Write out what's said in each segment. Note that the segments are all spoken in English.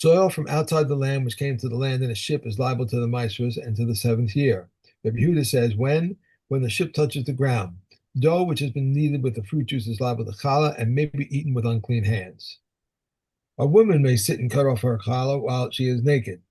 Soil from outside the land which came to the land in a ship is liable to the maestros and to the seventh year. Rabbi Yehuda says, when the ship touches the ground, dough which has been kneaded with the fruit juice is liable to challah and may be eaten with unclean hands. A woman may sit and cut off her challah while she is naked,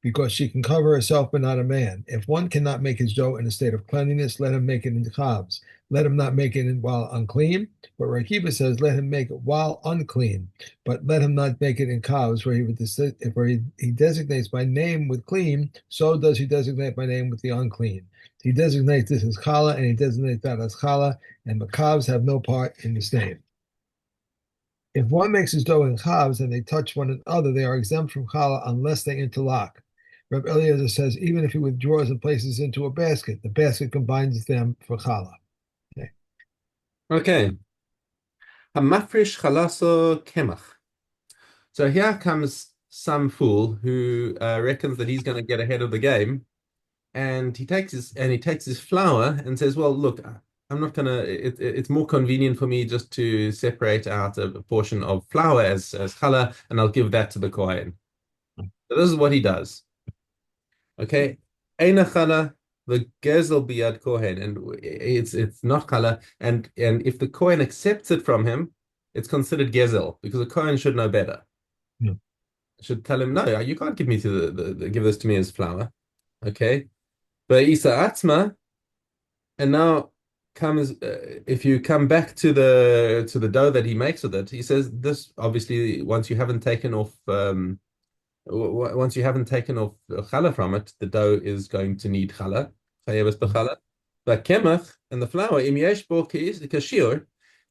because she can cover herself but not a man. If one cannot make his dough in a state of cleanliness, let him make it in chalves. Let him not make it while unclean. But Rakiba says, let him make it while unclean, but let him not make it in chalves, where he designates by name with clean, so does he designate by name with the unclean. He designates this as challah, and he designates that as challah, and the calves have no part in this name. If one makes his dough in chavs and they touch one another, they are exempt from challah unless they interlock. Reb Eliezer says even if he withdraws and places into a basket, the basket combines them for challah. Okay. Okay. Hamafrish chalaso kemach. So here comes some fool who reckons that he's going to get ahead of the game, and he takes his flour and says, "Well, look, I'm not gonna. It's more convenient for me just to separate out a portion of flour as challah, and I'll give that to the kohen." So this is what he does. Okay, Eina challah, the gezel biyad kohen, and it's not challah, and if the kohen accepts it from him, it's considered gezel because the kohen should know better. Yeah. Should tell him, no, you can't give me to give this to me as flour. Okay, but Isa Atzma, and now comes if you come back to the dough that he makes with it, he says this obviously once you haven't taken off challah from it, the dough is going to need challah. Chayevas b'challah. But kemach and the flour, im yesh bo kashiur,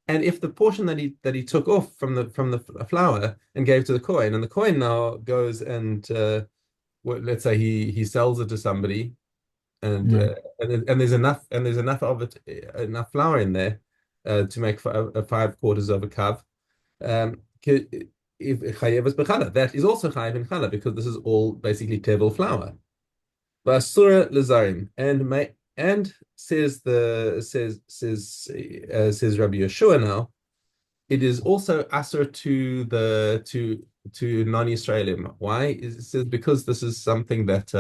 and if the portion that he took off from the flour and gave to the kohen, and the kohen now goes and let's say he sells it to somebody, and Yeah. there's enough of it, enough flour in there to make 5 quarters of a kav. If chayevas b'challah, that is also chayev in challah because this is all basically tevel flour. Basura lezarim, and says Rabbi Yeshua now, it is also asur to non-Israelim. Why? It says because this is something that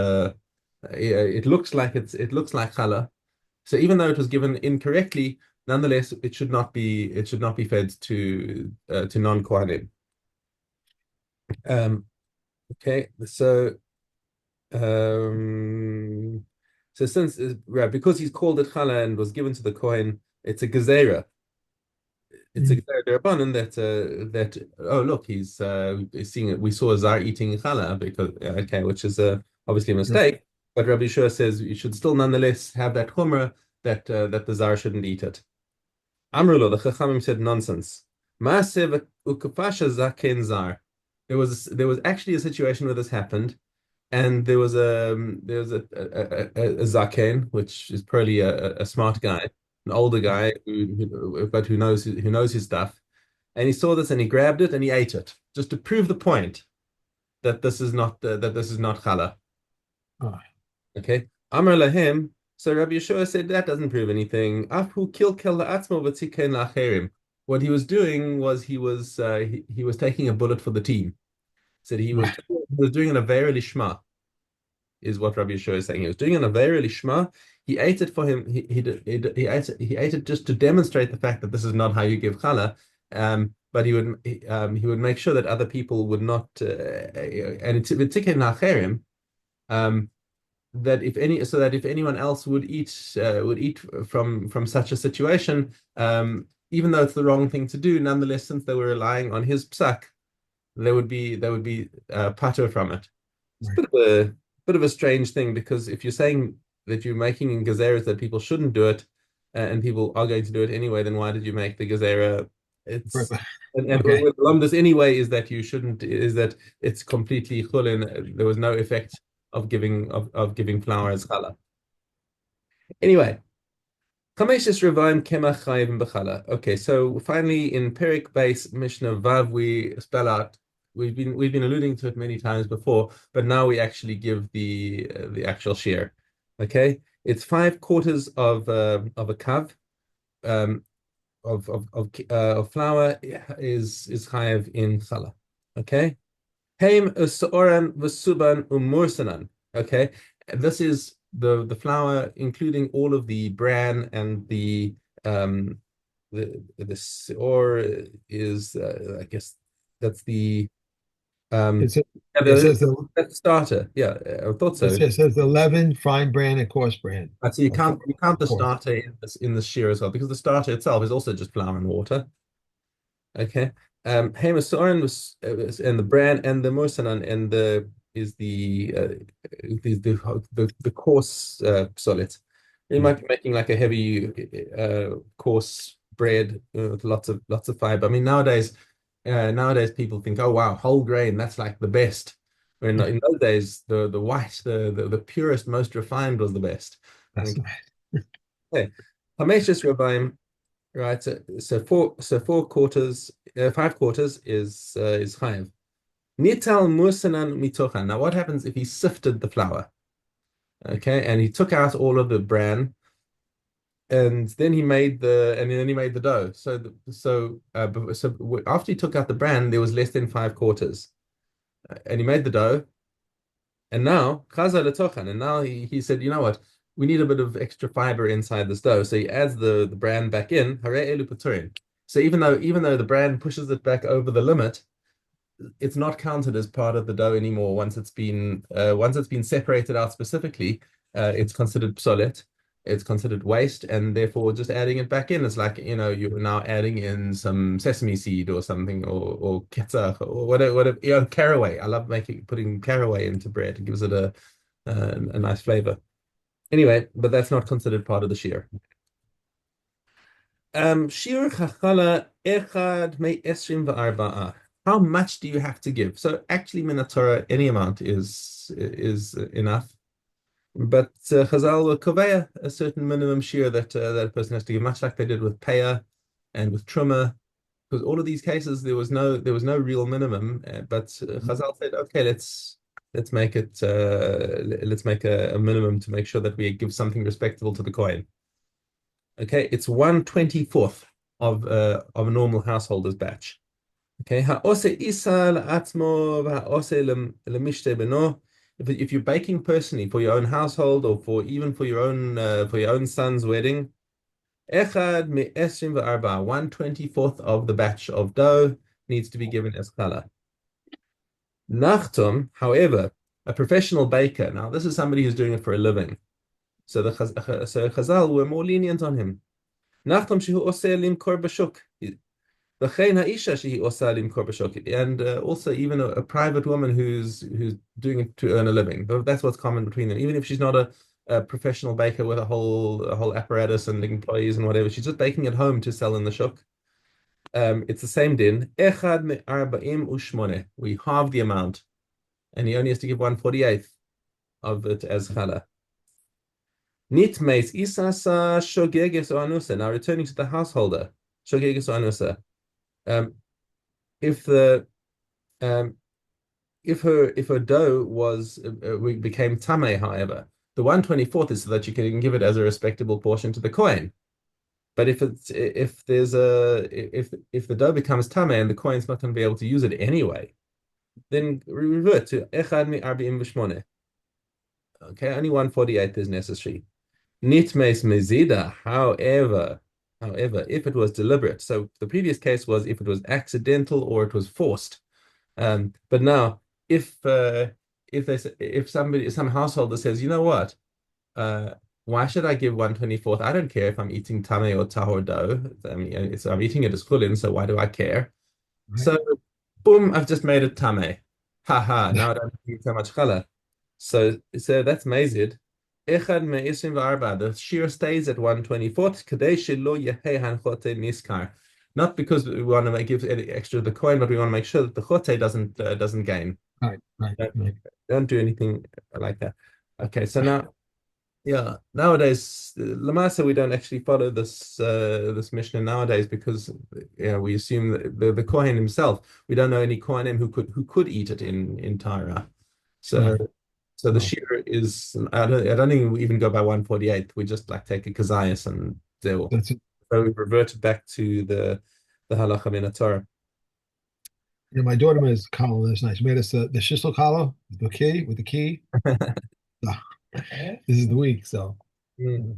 it looks like challah. So even though it was given incorrectly, nonetheless it should not be fed to non-Kohanim. Okay, so since right, because he's called it challah and was given to the Kohen, it's a gezerah. It's a Mm. gezerah derabanan that oh look, he's seeing it. We saw a zar eating challah because okay, which is obviously a Yeah. mistake. But Rabbi Shua says you should still nonetheless have that chumrah that the zar shouldn't eat it. Amrulo, the Chachamim said nonsense. Ma'asev ukupasha zaken zar. There was actually a situation where this happened, and there was a zaken, which is probably a smart guy, an older guy who knows his stuff, and he saw this and he grabbed it and he ate it just to prove the point that this is not challah. Oh, Okay, Amar lahem. So Rabbi Yeshua said that doesn't prove anything. Afu kilkel la'atzmo v'tzikein la'acherim. What he was doing was he was taking a bullet for the team. Said he was doing an avera lishma, is what Rabbi Yeshua is saying. He was doing an avera lishma. He ate it for him. He ate it just to demonstrate the fact that this is not how you give challah. But he would make sure that other people would not. And it's v'tzikein la'acherim. Um, that if anyone else would eat from such a situation, even though it's the wrong thing to do, nonetheless, since they were relying on his psak, they would be pater from it. It's a right. bit of a strange thing because if you're saying that you're making in gezeras that people shouldn't do it, and people are going to do it anyway, then why did you make the gezerah? Right. It's and Okay. what Lumdus anyway is that you shouldn't is that it's completely chulin. There was no effect of giving flour as challah. Anyway, Chameshes Revaim Kemach Chayim B'challah. Okay, so finally in Perik base Mishnah Vav we spell out. We've been alluding to it many times before, but now we actually give the actual share. Okay, it's 5 quarters of a kav of flour is chayav in challah. Okay, Haim usoran v'suban umursanan. Okay, and this is the flour, including all of the bran and um the seor is I guess that's the It um says, yeah, it says the that's the starter. Yeah, I thought it so. says, it says the leaven, fine bran, and coarse bran. So you Or fine, count the coarse. starter in the shear as well, because the starter itself is also just flour and water. Okay. Hamasoren was and the brand and the Mursanan and the is the coarse solid. You Yeah. might be making like a heavy coarse bread with lots of fiber. I mean nowadays people think, oh wow, whole grain, that's like the best. When in those days the white, the purest, most refined was the best. That's Okay. nice. Hameshes Rebaim. Right, four quarters, 5 quarters is chayav. Nital musanan mitochan. Now, what happens if he sifted the flour? Okay, and he took out all of the bran, and then he made the dough. After he took out the bran, there was less than 5 quarters, and he made the dough, and now chaza letochan, and now he said, you know what? We need a bit of extra fiber inside this dough, so he adds the bran back in. Hare elu paturin. So even though the bran pushes it back over the limit, it's not counted as part of the dough anymore. Once it's been separated out specifically, it's considered psolet. It's considered waste, and therefore just adding it back in is like you're now adding in some sesame seed or something, or ketzach or whatever. Caraway. I love putting caraway into bread. It gives it a nice flavor. Anyway, but that's not considered part of the shear. Shir chachala echad me esrim v'arba'ah. How much do you have to give? So actually, Minatorah, any amount is enough. But Chazal will koveya a certain minimum shear that a person has to give, much like they did with Peah and with Truma, because all of these cases there was no real minimum. But Chazal said, okay, let's make a minimum to make sure that we give something respectable to the coin. Okay, it's 1/24th of a normal householder's batch. Okay, ha'ose isa la'atzmo v'ha'ose le'mishteh beno. If you're baking personally for your own household or for your own son's wedding, echad me'esrim v'arba, 1/24th of the batch of dough needs to be given as challah. Nachtum, however, a professional baker. Now, this is somebody who's doing it for a living. So Chazal were more lenient on him. Nachtum shehu oseh limkor b'shuk. And also even a private woman who's doing it to earn a living. That's what's common between them. Even if she's not a professional baker with a whole apparatus and employees and whatever, she's just baking at home to sell in the shuk. It's the same din. Echad me'arba'im u'shmoneh. We halve the amount, and he only has to give 1/48th of it as challah. Nitmeis isasa shogeges or anusa. Now returning to the householder, shogeges or anusa. Um, if the um, if her dough became tameh, however, the 1/24th is so that you can give it as a respectable portion to the coin. But if the dough becomes tameh and the coin's not going to be able to use it anyway, then revert to echad mi arba'im v'shmoneh. Okay, only 1/48th is necessary. Nitmes mezida, however, if it was deliberate. So the previous case was if it was accidental or it was forced. But now, if some householder says, you know what, why should I give 1/24th? I don't care if I'm eating tame or tahor dough. I mean, I'm eating it as chulin, so why do I care? Right. So, boom, I've just made it tame. Ha ha! Now I don't need so much challah. So that's mazid. Echad me'isrim v'arba. The shear stays at 1/24th. Kadei shelo yehei hanchote niskar. Not because we want to give any extra to the coin, but we want to make sure that the chote doesn't gain. Right. Right. Don't, Right. don't do anything like that. Okay, so now, yeah, nowadays, Lamasa, we don't actually follow this Mishnah nowadays because we assume that the Kohen himself, we don't know any Kohanim who could eat it in Tyra. So Right. so the Well, shear is I don't think we even go by 1/48. We just like take a kazayas and that's it. so we reverted back to the halacha min Torah. Yeah, my daughter made us challah last night. She made us the shishel challah, with the key. So, this is the week, so. Mm.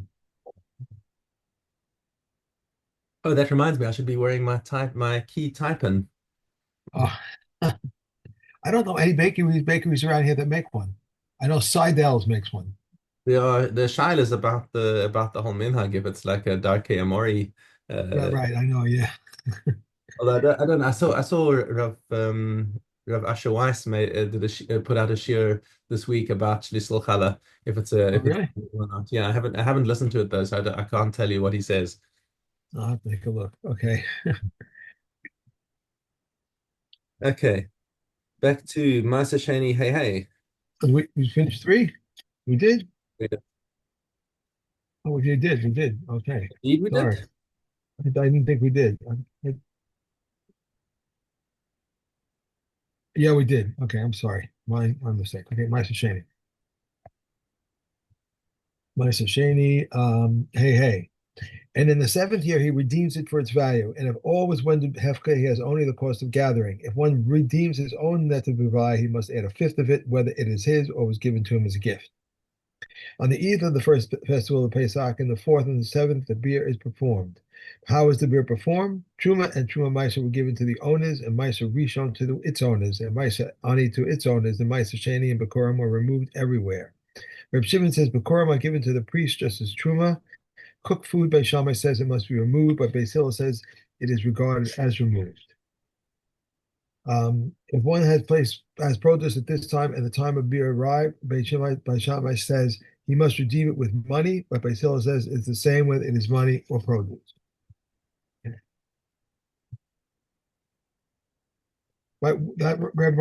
Oh, that reminds me, I should be wearing my key type-in. Oh, I don't know any bakeries around here that make one. I know Seidel's makes one. The shaila is about the whole minhag if it's like a darkei amori. Right, Uh, right. I know. Yeah. Although I don't know. I saw Rav Asher Weiss put out a shir this week about Shlisel Challah Oh, if it's really? or not. Yeah, I haven't listened to it though, so I can't tell you what he says. I'll have to take a look. Okay. Okay, back to Masa Shani. Hey, hey. We finished three. We did. We Oh, we did. We did. Okay. Indeed, we did. Sorry. I didn't think we did. Yeah, we did. Okay. I'm sorry. My mistake. Okay. Meister Shani. Meister Shani. Hey, hey. And in the seventh year, he redeems it for its value. And if all was wended hefka, he has only the cost of gathering. If one redeems his own net of bivai, he must add a fifth of it, whether it is his or was given to him as a gift. On the eve of the first festival of Pesach, and the fourth and the seventh, the beer is performed. How is the beer performed? Truma and Truma Meiser were given to the owners, and Meiser Rishon to its owners, and Meiser Ani to its owners. The Meiser Sheni and Bekorim were removed everywhere. Reb Shimon says Bekorim are given to the priest just as Truma. Cooked food by Shammai says it must be removed, but Beis Hillel says it is regarded as removed. If one has produce at this time and the time of beer arrived, Beis Shammai says he must redeem it with money, but Beis Hillel says it's the same whether it is money or produce. But that Reb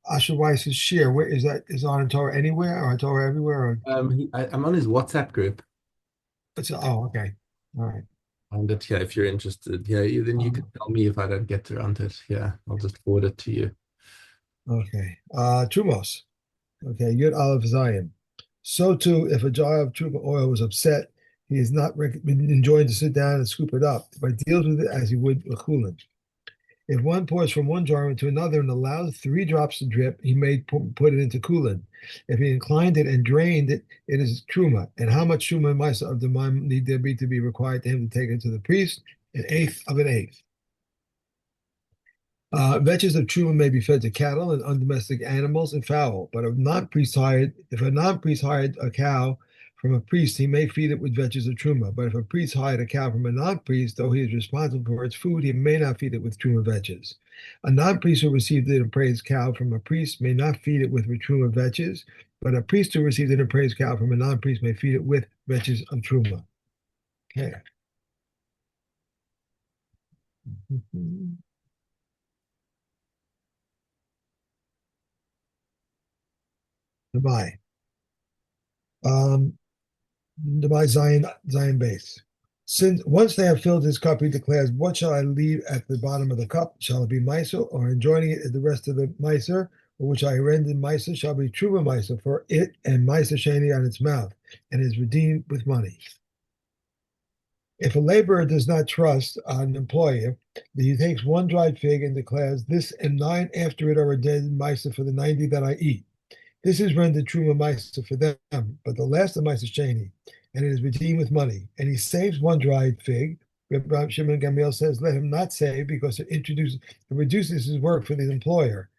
Asher Weiss's share, where is that? Is on in Torah anywhere or Torah everywhere? Or I'm on his WhatsApp group, oh, okay, all right. and yeah, if you're interested, yeah, then you can Um, tell me if I don't get around to it. Yeah, I'll just forward it to you. okay. Trumos. Okay, Yud Aleph Zion. So too, if a jar of truma oil was upset, he is not enjoined to sit down and scoop it up, but deals with it as he would a chulin. If one pours from one jar into another and allows 3 drops to drip, he may put it into kulin. If he inclined it and drained it, it is truma. And how much truma and misa of the mime need there be to be required to him to take it to the priest? An eighth of an eighth. Vetches of truma may be fed to cattle and undomestic animals and fowl, but if a non-priest hired a cow from a priest, he may feed it with vetches of truma. But if a priest hired a cow from a non-priest, though he is responsible for its food, he may not feed it with truma vetches. A non-priest who received an appraised cow from a priest may not feed it with truma vetches, but a priest who received an appraised cow from a non-priest may feed it with vetches of truma. Okay. Goodbye. Um, by Zion base. Since once they have filled his cup, he declares, "What shall I leave at the bottom of the cup? Shall it be miser, or enjoining it the rest of the miser, or which I render miser shall be truma miser for it and miser shani on its mouth, and is redeemed with money." If a laborer does not trust an employer, he takes one dried fig and declares, "This and 9 after it are ordained miser for the 90 that I eat." This is rendered truma ma'aser for them, but the last of ma'aser sheni, and it is redeemed with money. And he saves one dried fig. Rabbi Shimon Gamliel says, "Let him not save because it reduces his work for the employer."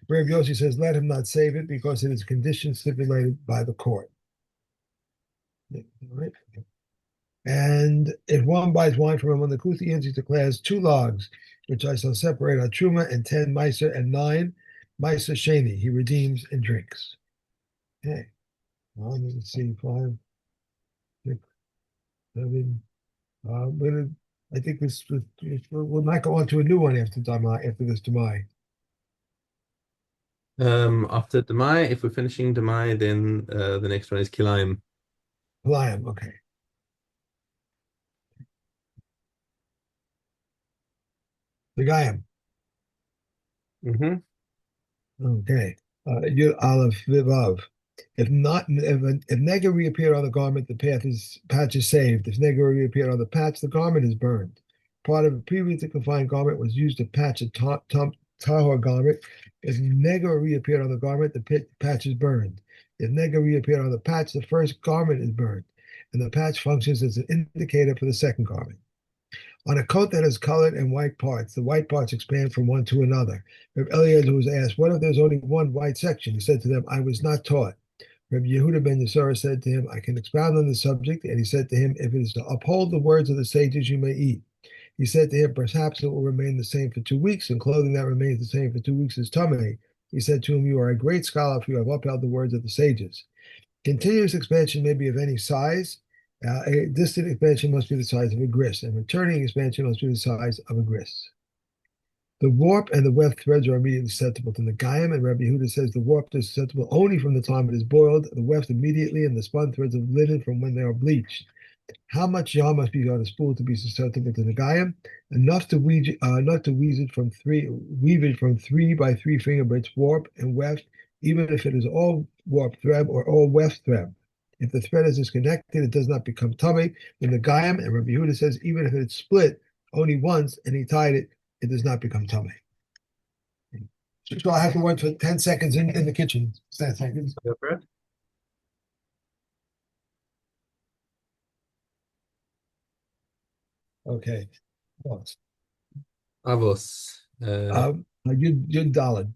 Rabbi Yossi says, "Let him not save it because it is a condition stipulated by the court." All right. And if one buys wine from him on the Kuthians, he declares 2 logs, which I shall separate on truma, and 10 ma'aser and 9 ma'aser sheni. He redeems and drinks. Okay. Let's see, 5, 6, 7. I think we'll not go on to a new one after this Damai. After Demai, if we're finishing Demai, then the next one is Kilayim. Liam, okay. The Gayam, Mm-hmm. okay. Yud Aleph Vivav. If Nega reappeared on the garment, the patch is saved. If Nega reappeared on the patch, the garment is burned. Part of a previously confined garment was used to patch a tahor garment. If nega reappeared on the garment, the patch is burned. If nega reappeared on the patch, the first garment is burned, and the patch functions as an indicator for the second garment. On a coat that has colored and white parts, the white parts expand from one to another. Rabbi Eliezer was asked, "What if there's only one white section?" He said to them, "I was not taught." Rabbi Yehuda ben Yisra said to him, "I can expound on the subject." And he said to him, "If it is to uphold the words of the sages, you may eat." He said to him, "Perhaps it will remain the same for 2 weeks, and clothing that remains the same for 2 weeks is tamei." He said to him, "You are a great scholar, for you have upheld the words of the sages." Continuous expansion may be of any size. A distant expansion must be the size of a grist, and returning expansion must be the size of a grist. The warp and the weft threads are immediately susceptible to Nagayim, and Rabbi Yehuda says the warp is susceptible only from the time it is boiled, the weft immediately, and the spun threads of linen from when they are bleached. How much yam must be on a spool to be susceptible to Nagayim? Enough to weave it from 3 by 3 finger bits warp and weft, even if it is all warp thread or all weft thread. If the thread is disconnected, it does not become tummy. In the Gayam, and Rabbi Yehuda says even if it's split only once and he tied it, it does not become tummy. So I have to wait for 10 seconds in the kitchen. 10 seconds. Go for it. Okay. Avos. Yud Daled.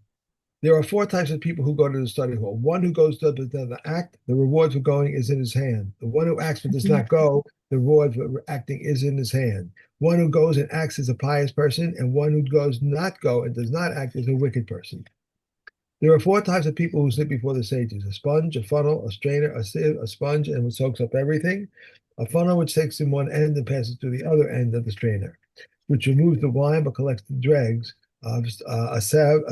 There are 4 types of people who go to the study hall. One who goes to the act, the reward for going is in his hand. The one who acts but does not go, the reward for acting is in his hand. One who goes and acts is a pious person, and one who goes not go and does not act is a wicked person. There are 4 types of people who sit before the sages: a sponge, a funnel, a strainer, a sieve, a sponge, and which soaks up everything, a funnel which takes in one end and passes to the other end of the strainer, which removes the wine but collects the dregs, a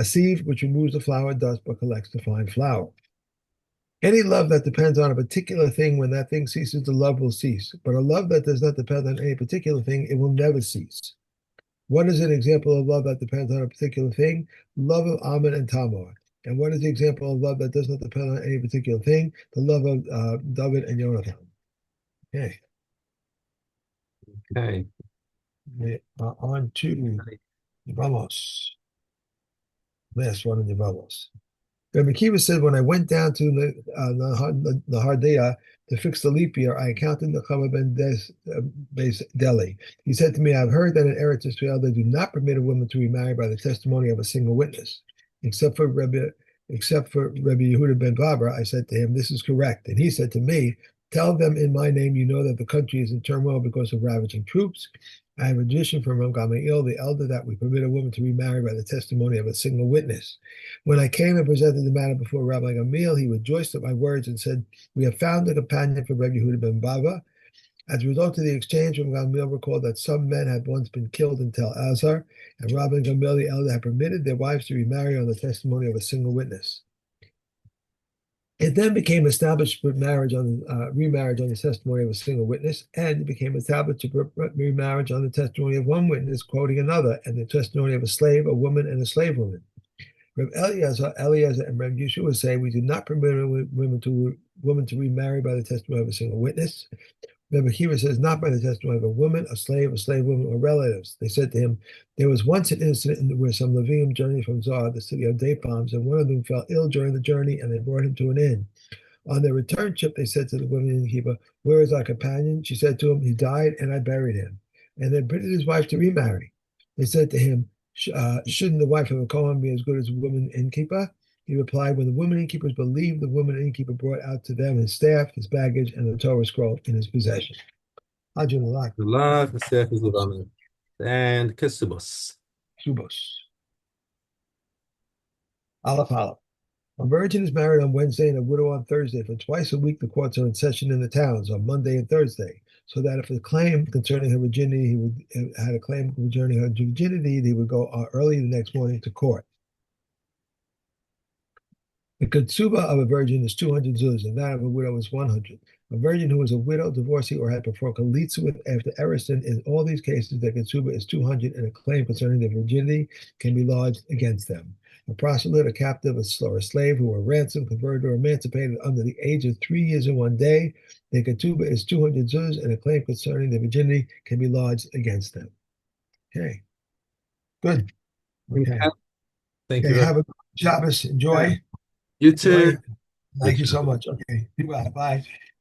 sieve which removes the flour dust but collects the fine flour. Any love that depends on a particular thing, when that thing ceases, the love will cease. But a love that does not depend on any particular thing, it will never cease. What is an example of love that depends on a particular thing? Love of Ammon and Tamar. And what is the example of love that does not depend on any particular thing? The love of David and Jonathan. Okay. Okay. On to Vamos. Last one in the Vamos. Rabbi Kiva said, when I went down to the Hardea to fix the leap year, I encountered the Chama ben Beis Deli. He said to me, I've heard that in Eretz Israel they do not permit a woman to be married by the testimony of a single witness, except for Rabbi Yehuda ben Barbara. I said to him, this is correct. And he said to me, tell them in my name, you know that the country is in turmoil because of ravaging troops. I have a tradition from Ram Gamaliel, the elder, that we permit a woman to be married by the testimony of a single witness. When I came and presented the matter before Rabbi Gamaliel, he rejoiced at my words and said, we have found a companion for Rabbi Yehuda ben Bava. As a result of the exchange, Rabbi Gamaliel recalled that some men had once been killed in Tel Azar, and Rabbi Gamaliel, the elder, had permitted their wives to remarry on the testimony of a single witness. It then became established for remarriage on the testimony of a single witness, and it became established to remarriage on the testimony of one witness quoting another, and the testimony of a slave, a woman, and a slave woman. Reb Eliezer, and Reb Yeshua say we do not permit a woman to remarry by the testimony of a single witness. Reb Akiva says not by the testimony of a woman, a slave woman, or relatives. They said to him, there was once an incident where some Levim journeyed from Zar, the city of date palms, and one of them fell ill during the journey, and they brought him to an inn. On their return trip, they said to the woman innkeeper, where is our companion? She said to him, he died, and I buried him. And they permitted his wife to remarry. They said to him, shouldn't the wife of a Kohen be as good as a woman innkeeper? He replied, when the woman innkeepers believed, the woman innkeeper brought out to them his staff, his baggage, and the Torah scroll in his possession. And Kesubos. Subos. Aleph Aleph. A virgin is married on Wednesday and a widow on Thursday. For twice a week, the courts are in session in the towns on Monday and Thursday, so that if a claim concerning her virginity, he would go early the next morning to court. The ketsuba of a virgin is 200 zuz, and that of a widow is 100. A virgin who is a widow, divorcee, or had performed chalitza with after eriston, in all these cases, the ketsuba is 200, and a claim concerning their virginity can be lodged against them. A proselyte, a captive, or a slave who were ransomed, converted, or emancipated under the age of 3 years and 1 day, the ketubah is 200 zuz, and a claim concerning their virginity can be lodged against them. Okay. Good. Okay. Thank you Okay, very have a good Shabbos. much. Enjoy. You too. Enjoy. Good Thank you so job. much. Okay, be well. Bye.